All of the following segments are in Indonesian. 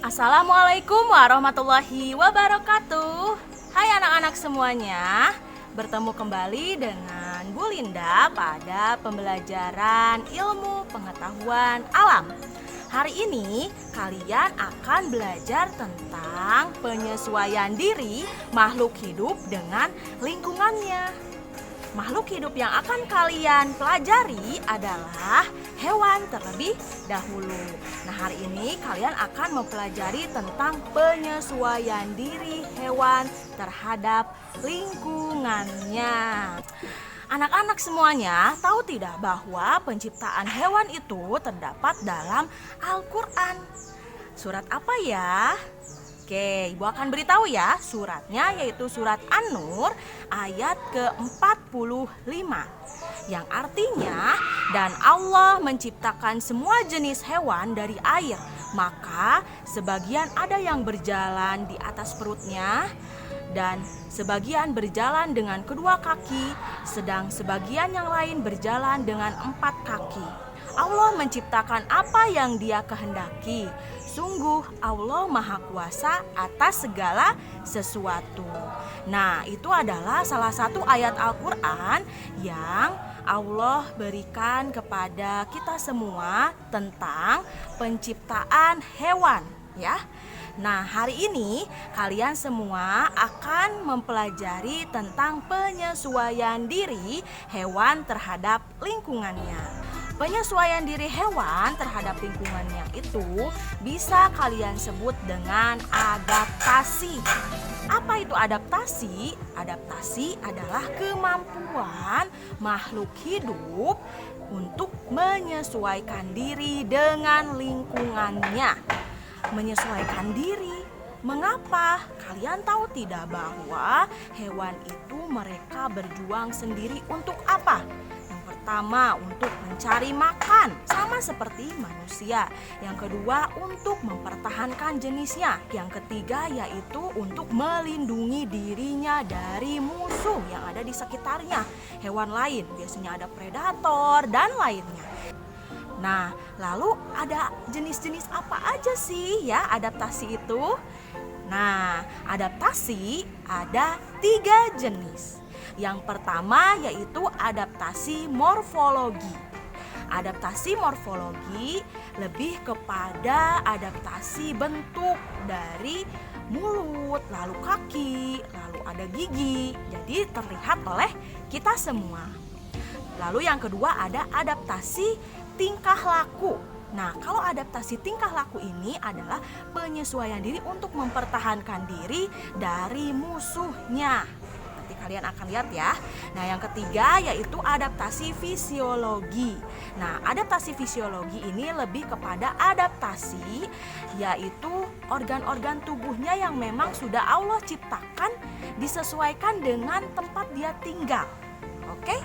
Assalamualaikum warahmatullahi wabarakatuh. Hai anak-anak semuanya, bertemu kembali dengan Bu Linda pada pembelajaran ilmu pengetahuan alam. Hari ini kalian akan belajar tentang penyesuaian diri makhluk hidup dengan lingkungannya. Makhluk hidup yang akan kalian pelajari adalah hewan terlebih dahulu. Nah, hari ini kalian akan mempelajari tentang penyesuaian diri hewan terhadap lingkungannya. Anak-anak semuanya tahu tidak bahwa penciptaan hewan itu terdapat dalam Al-Quran. Surat apa ya? Oke, Ibu akan beritahu ya. Suratnya yaitu surat An-Nur ayat ke-45, yang artinya, dan Allah menciptakan semua jenis hewan dari air, maka sebagian ada yang berjalan di atas perutnya dan sebagian berjalan dengan kedua kaki, sedang sebagian yang lain berjalan dengan 4 kaki. Allah menciptakan apa yang Dia kehendaki. Sungguh Allah Maha Kuasa atas segala sesuatu. Nah, itu adalah salah satu ayat Al-Quran yang Allah berikan kepada kita semua tentang penciptaan hewan, ya. Nah, hari ini kalian semua akan mempelajari tentang penyesuaian diri hewan terhadap lingkungannya. Penyesuaian diri hewan terhadap lingkungannya itu bisa kalian sebut dengan adaptasi. Apa itu adaptasi? Adaptasi adalah kemampuan makhluk hidup untuk menyesuaikan diri dengan lingkungannya. Menyesuaikan diri. Mengapa? Kalian tahu tidak bahwa hewan itu mereka berjuang sendiri untuk apa? Pertama, untuk mencari makan, sama seperti manusia. Yang kedua, untuk mempertahankan jenisnya. Yang ketiga, yaitu untuk melindungi dirinya dari musuh yang ada di sekitarnya. Hewan lain, biasanya ada predator dan lainnya. Nah, lalu ada jenis-jenis apa aja sih ya adaptasi itu? Nah, adaptasi ada 3 jenis. Yang pertama yaitu adaptasi morfologi. Adaptasi morfologi lebih kepada adaptasi bentuk dari mulut, lalu kaki, lalu ada gigi. Jadi terlihat oleh kita semua. Lalu yang kedua ada adaptasi tingkah laku. Nah, kalau adaptasi tingkah laku ini adalah penyesuaian diri untuk mempertahankan diri dari musuhnya. Kalian akan lihat ya. Nah, yang ketiga yaitu adaptasi fisiologi. Nah, adaptasi fisiologi ini lebih kepada adaptasi yaitu organ-organ tubuhnya yang memang sudah Allah ciptakan disesuaikan dengan tempat dia tinggal. Oke?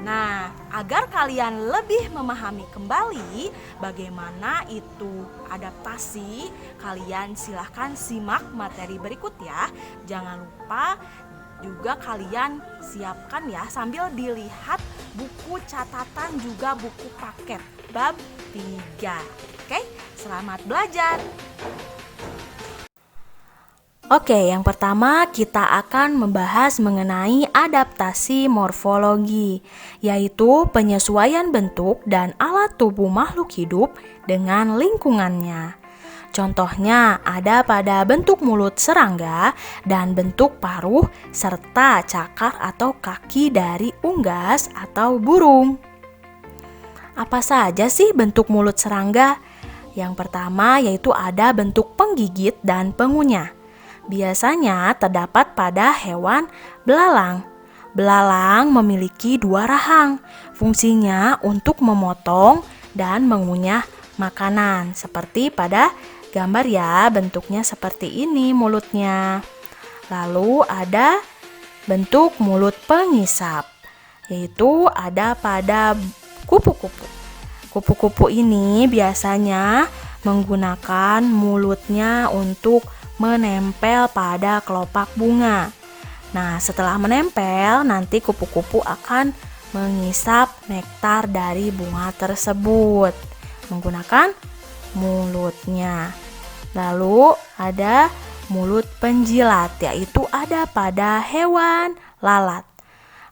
Nah, agar kalian lebih memahami kembali bagaimana itu adaptasi, kalian silahkan simak materi berikut ya. Jangan lupa juga kalian siapkan ya sambil dilihat buku catatan juga buku paket bab 3. Oke, selamat belajar. Oke, yang pertama kita akan membahas mengenai adaptasi morfologi, yaitu penyesuaian bentuk dan alat tubuh makhluk hidup dengan lingkungannya. Contohnya ada pada bentuk mulut serangga dan bentuk paruh serta cakar atau kaki dari unggas atau burung. Apa saja sih bentuk mulut serangga? Yang pertama yaitu ada bentuk penggigit dan pengunyah. Biasanya terdapat pada hewan belalang. Belalang memiliki 2 rahang. Fungsinya untuk memotong dan mengunyah makanan seperti pada gambar ya, bentuknya seperti ini mulutnya. Lalu ada bentuk mulut pengisap, yaitu ada pada kupu-kupu. Kupu-kupu ini biasanya menggunakan mulutnya untuk menempel pada kelopak bunga. Nah, setelah menempel, nanti kupu-kupu akan mengisap nektar dari bunga tersebut menggunakan mulutnya. Lalu ada mulut penjilat, yaitu ada pada hewan lalat.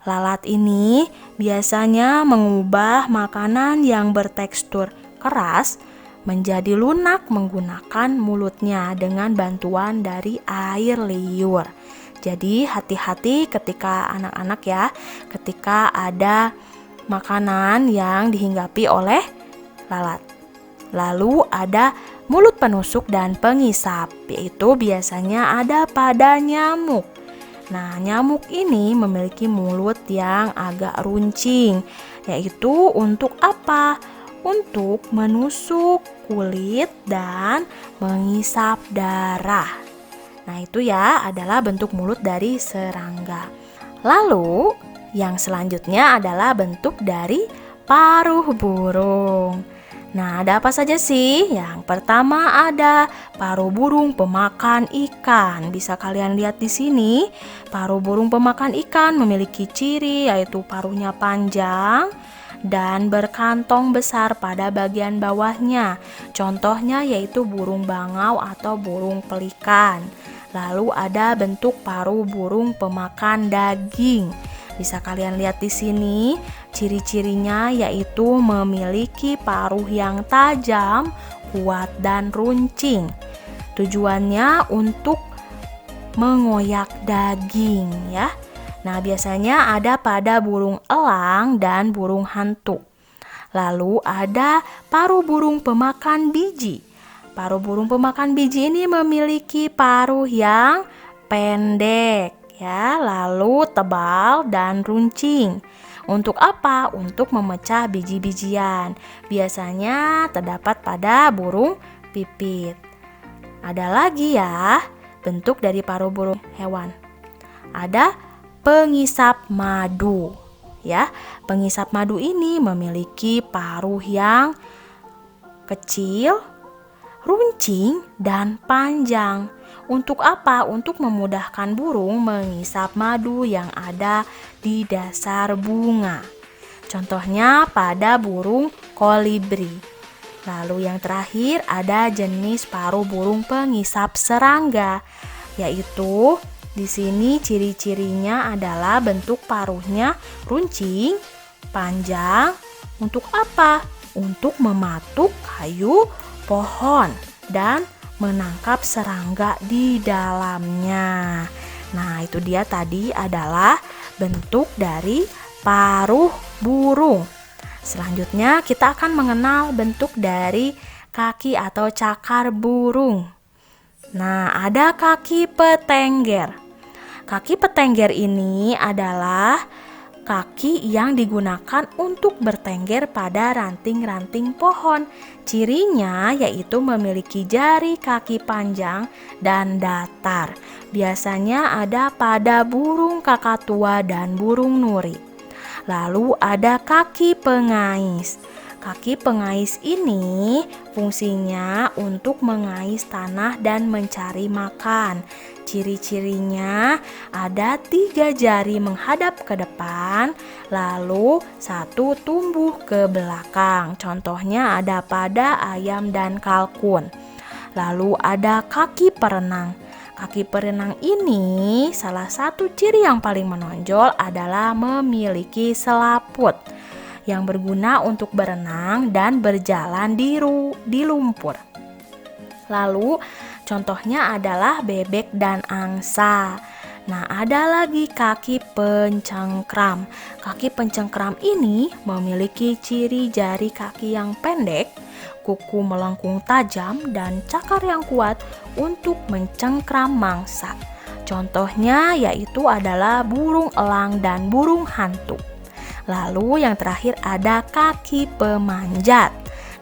Lalat ini biasanya mengubah makanan yang bertekstur keras menjadi lunak menggunakan mulutnya dengan bantuan dari air liur. Jadi hati-hati ketika anak-anak ya, ketika ada makanan yang dihinggapi oleh lalat. Lalu ada mulut penusuk dan pengisap, yaitu biasanya ada pada nyamuk. Nah, nyamuk ini memiliki mulut yang agak runcing, yaitu untuk apa? Untuk menusuk kulit dan mengisap darah. Nah, itu ya adalah bentuk mulut dari serangga. Lalu, yang selanjutnya adalah bentuk dari paruh burung. Nah, ada apa saja sih? Yang pertama ada paruh burung pemakan ikan. Bisa kalian lihat di sini. Paruh burung pemakan ikan memiliki ciri yaitu paruhnya panjang dan berkantong besar pada bagian bawahnya. Contohnya yaitu burung bangau atau burung pelikan. Lalu ada bentuk paruh burung pemakan daging. Bisa kalian lihat di sini, ciri-cirinya yaitu memiliki paruh yang tajam, kuat dan runcing. Tujuannya untuk mengoyak daging ya. Nah, biasanya ada pada burung elang dan burung hantu. Lalu ada paruh burung pemakan biji. Paruh burung pemakan biji ini memiliki paruh yang pendek ya, lalu tebal dan runcing. Untuk apa? Untuk memecah biji-bijian. Biasanya terdapat pada burung pipit. Ada lagi ya, bentuk dari paruh burung hewan. Ada pengisap madu. Ya, pengisap madu ini memiliki paruh yang kecil, runcing dan panjang. Untuk apa? Untuk memudahkan burung mengisap madu yang ada di dasar bunga. Contohnya pada burung kolibri. Lalu yang terakhir ada jenis paruh burung pengisap serangga, yaitu di sini ciri-cirinya adalah bentuk paruhnya runcing, panjang. Untuk apa? Untuk mematuk kayu pohon dan menangkap serangga di dalamnya. Nah, itu dia tadi adalah bentuk dari paruh burung. Selanjutnya kita akan mengenal bentuk dari kaki atau cakar burung. Nah, ada kaki petengger. Kaki petengger ini adalah kaki yang digunakan untuk bertengger pada ranting-ranting pohon. Cirinya yaitu memiliki jari kaki panjang dan datar. Biasanya ada pada burung kakatua dan burung nuri. Lalu ada kaki pengais. Kaki pengais ini fungsinya untuk mengais tanah dan mencari makan. Ciri-cirinya ada 3 jari menghadap ke depan, lalu 1 tumbuh ke belakang. Contohnya ada pada ayam dan kalkun. Lalu ada kaki perenang. Kaki perenang ini salah satu ciri yang paling menonjol adalah memiliki selaput yang berguna untuk berenang dan berjalan di lumpur. Lalu contohnya adalah bebek dan angsa. Nah, ada lagi kaki pencengkram. Kaki pencengkram ini memiliki ciri jari kaki yang pendek, kuku melengkung tajam, dan cakar yang kuat untuk mencengkram mangsa. Contohnya yaitu adalah burung elang dan burung hantu. Lalu yang terakhir ada kaki pemanjat.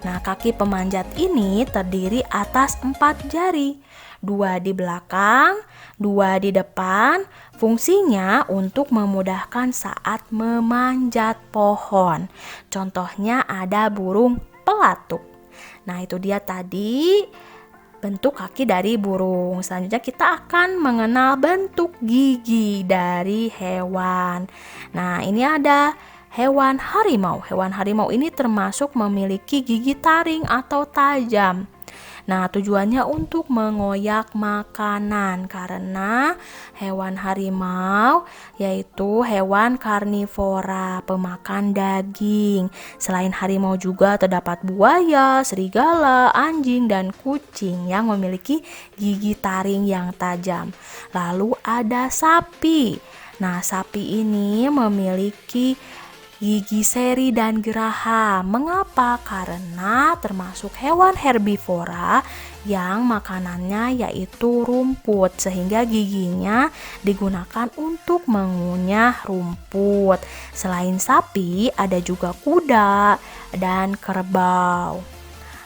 Nah, kaki pemanjat ini terdiri atas 4 jari, 2 di belakang, 2 di depan. Fungsinya untuk memudahkan saat memanjat pohon. Contohnya ada burung pelatuk. Nah, itu dia tadi bentuk kaki dari burung. Selanjutnya kita akan mengenal bentuk gigi dari hewan. Nah, ini ada hewan harimau. Hewan harimau ini termasuk memiliki gigi taring atau tajam. Nah, tujuannya untuk mengoyak makanan karena hewan harimau yaitu hewan karnivora, pemakan daging. Selain harimau juga terdapat buaya, serigala, anjing, dan kucing yang memiliki gigi taring yang tajam. Lalu ada sapi. Nah, sapi ini memiliki gigi seri dan geraham. Mengapa? Karena termasuk hewan herbivora yang makanannya yaitu rumput, sehingga giginya digunakan untuk mengunyah rumput. Selain sapi, ada juga kuda dan kerbau.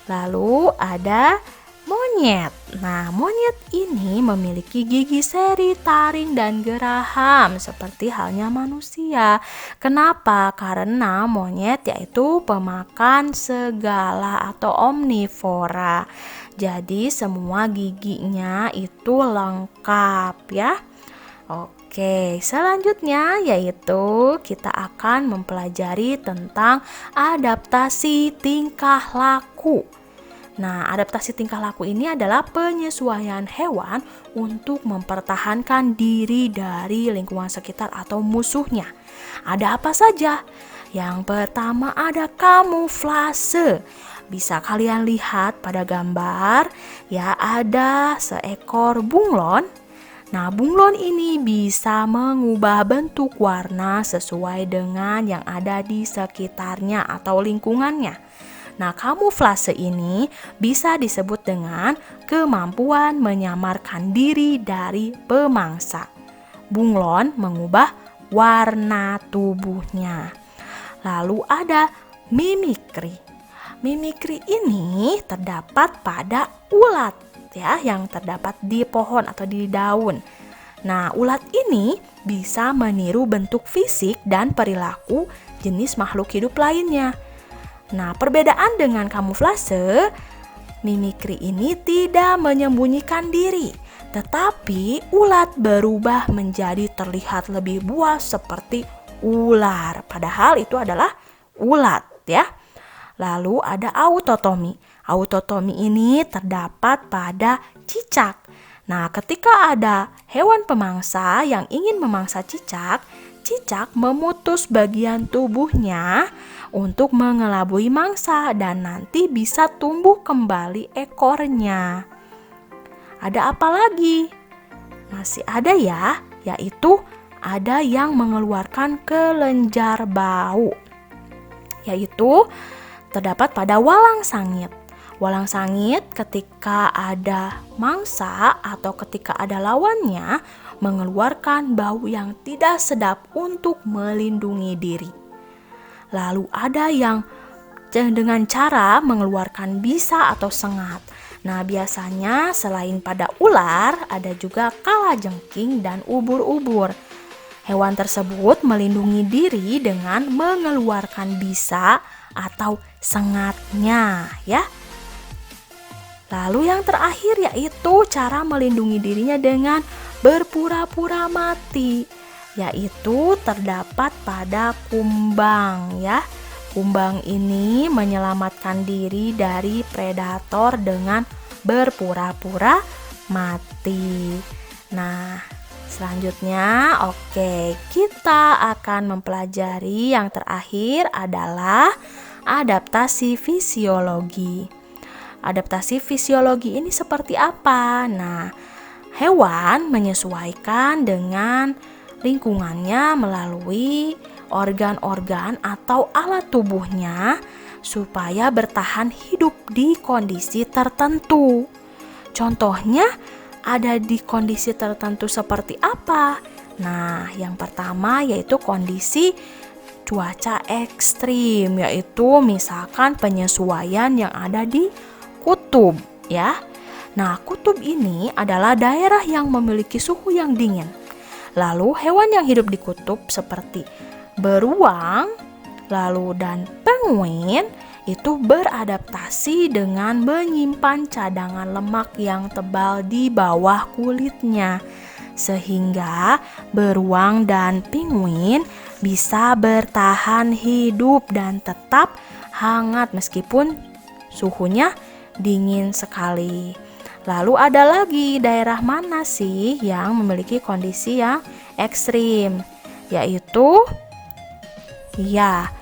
Lalu ada monyet. Nah, monyet ini memiliki gigi seri, taring, dan geraham seperti halnya manusia. Kenapa? Karena monyet yaitu pemakan segala atau omnivora. Jadi semua giginya itu lengkap ya. Oke, selanjutnya yaitu kita akan mempelajari tentang adaptasi tingkah laku. Nah, adaptasi tingkah laku ini adalah penyesuaian hewan untuk mempertahankan diri dari lingkungan sekitar atau musuhnya. Ada apa saja? Yang pertama ada kamuflase. Bisa kalian lihat pada gambar, ya ada seekor bunglon. Nah, bunglon ini bisa mengubah bentuk warna sesuai dengan yang ada di sekitarnya atau lingkungannya. Nah, kamuflase ini bisa disebut dengan kemampuan menyamarkan diri dari pemangsa. Bunglon mengubah warna tubuhnya. Lalu ada mimikri. Mimikri ini terdapat pada ulat ya, yang terdapat di pohon atau di daun. Nah, ulat ini bisa meniru bentuk fisik dan perilaku jenis makhluk hidup lainnya. Nah, perbedaan dengan kamuflase, mimikri ini tidak menyembunyikan diri, tetapi ulat berubah menjadi terlihat lebih buas seperti ular, padahal itu adalah ulat ya. Lalu ada autotomi. Autotomi ini terdapat pada cicak. Nah, ketika ada hewan pemangsa yang ingin memangsa cicak, cicak memutus bagian tubuhnya untuk mengelabui mangsa dan nanti bisa tumbuh kembali ekornya. Ada apa lagi? Masih ada ya, yaitu ada yang mengeluarkan kelenjar bau, yaitu terdapat pada walang sangit. Walang sangit ketika ada mangsa atau ketika ada lawannya mengeluarkan bau yang tidak sedap untuk melindungi diri. Lalu ada yang dengan cara mengeluarkan bisa atau sengat. Nah, biasanya selain pada ular, ada juga kalajengking dan ubur-ubur. Hewan tersebut melindungi diri dengan mengeluarkan bisa atau sengatnya ya. Lalu yang terakhir yaitu cara melindungi dirinya dengan berpura-pura mati, yaitu terdapat pada kumbang ya. Kumbang ini menyelamatkan diri dari predator dengan berpura-pura mati. Nah, selanjutnya kita akan mempelajari yang terakhir adalah adaptasi fisiologi. Adaptasi fisiologi ini seperti apa? Nah, hewan menyesuaikan dengan lingkungannya melalui organ-organ atau alat tubuhnya supaya bertahan hidup di kondisi tertentu. Contohnya ada di kondisi tertentu seperti apa? Nah, yang pertama yaitu kondisi cuaca ekstrim, yaitu misalkan penyesuaian yang ada di kutub ya. Nah, kutub ini adalah daerah yang memiliki suhu yang dingin. Lalu hewan yang hidup di kutub seperti beruang, lalu dan penguin itu beradaptasi dengan menyimpan cadangan lemak yang tebal di bawah kulitnya, sehingga beruang dan penguin bisa bertahan hidup dan tetap hangat meskipun suhunya dingin sekali. Lalu ada lagi daerah mana sih yang memiliki kondisi yang ekstrim? Yaitu ya,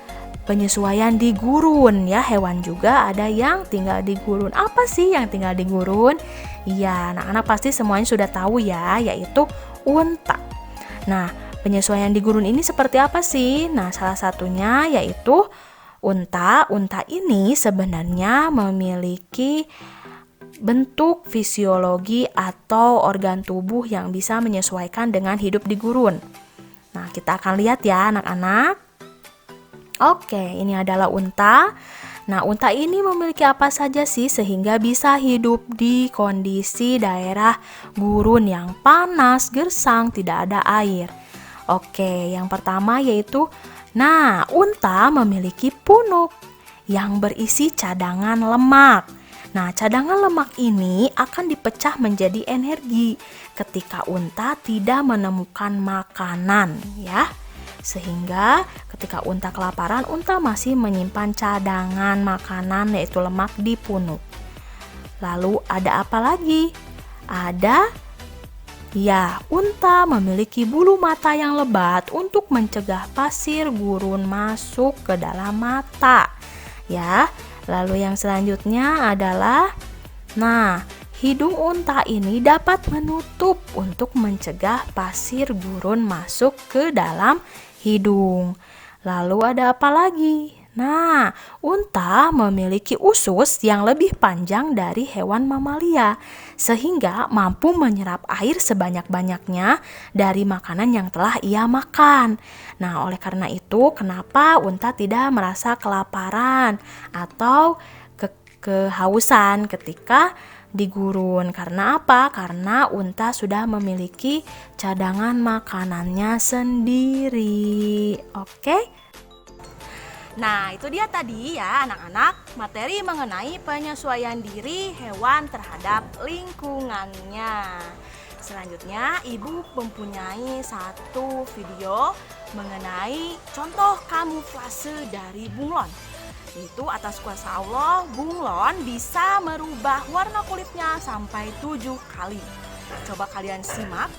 penyesuaian di gurun ya. Hewan juga ada yang tinggal di gurun. Apa sih yang tinggal di gurun? Iya, anak-anak pasti semuanya sudah tahu ya, yaitu unta. Nah, penyesuaian di gurun ini seperti apa sih? Nah, salah satunya yaitu unta. Unta ini sebenarnya memiliki bentuk fisiologi atau organ tubuh yang bisa menyesuaikan dengan hidup di gurun. Nah, kita akan lihat ya anak-anak. Oke, ini adalah unta. Nah, unta ini memiliki apa saja sih sehingga bisa hidup di kondisi daerah gurun yang panas, gersang, tidak ada air? Oke, yang pertama yaitu, unta memiliki punuk yang berisi cadangan lemak. Nah, cadangan lemak ini akan dipecah menjadi energi ketika unta tidak menemukan makanan, ya. Sehingga ketika unta kelaparan, unta masih menyimpan cadangan makanan yaitu lemak di punuk. Lalu ada apa lagi? Unta memiliki bulu mata yang lebat untuk mencegah pasir gurun masuk ke dalam mata. Ya, lalu yang selanjutnya adalah hidung unta ini dapat menutup untuk mencegah pasir gurun masuk ke dalam hidung. Lalu ada apa lagi? Unta memiliki usus yang lebih panjang dari hewan mamalia, sehingga mampu menyerap air sebanyak-banyaknya dari makanan yang telah ia makan. Nah, oleh karena itu, kenapa unta tidak merasa kelaparan atau kehausan ketika di gurun? Karena apa? Karena unta sudah memiliki cadangan makanannya sendiri. Oke? Nah, itu dia tadi ya anak-anak, materi mengenai penyesuaian diri hewan terhadap lingkungannya. Selanjutnya, Ibu mempunyai satu video mengenai contoh kamuflase dari bunglon. Itu atas kuasa Allah, bunglon bisa merubah warna kulitnya sampai 7 kali. Coba kalian simak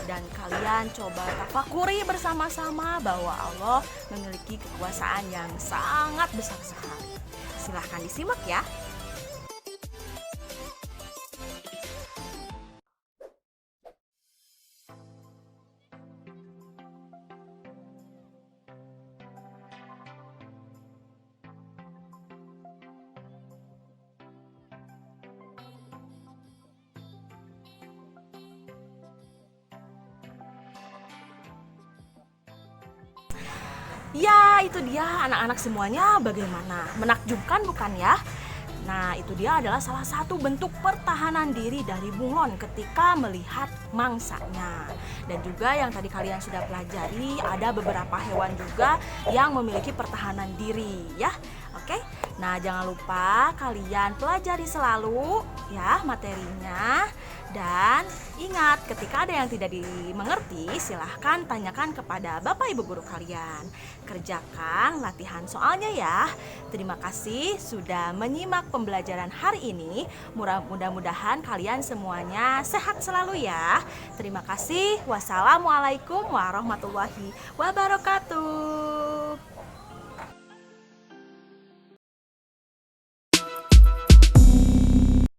dan kalian coba tafakuri bersama-sama bahwa Allah memiliki kekuasaan yang sangat besar sekali. Silahkan disimak ya. Ya, itu dia anak-anak semuanya, bagaimana? Menakjubkan bukan ya? Nah, itu dia adalah salah satu bentuk pertahanan diri dari bunglon ketika melihat mangsanya. Dan juga yang tadi kalian sudah pelajari, ada beberapa hewan juga yang memiliki pertahanan diri ya. Oke? Nah, jangan lupa kalian pelajari selalu ya materinya. Dan ingat, ketika ada yang tidak dimengerti, silahkan tanyakan kepada Bapak Ibu Guru kalian. Kerjakan latihan soalnya ya. Terima kasih sudah menyimak pembelajaran hari ini. Mudah-mudahan kalian semuanya sehat selalu ya. Terima kasih. Wassalamualaikum warahmatullahi wabarakatuh.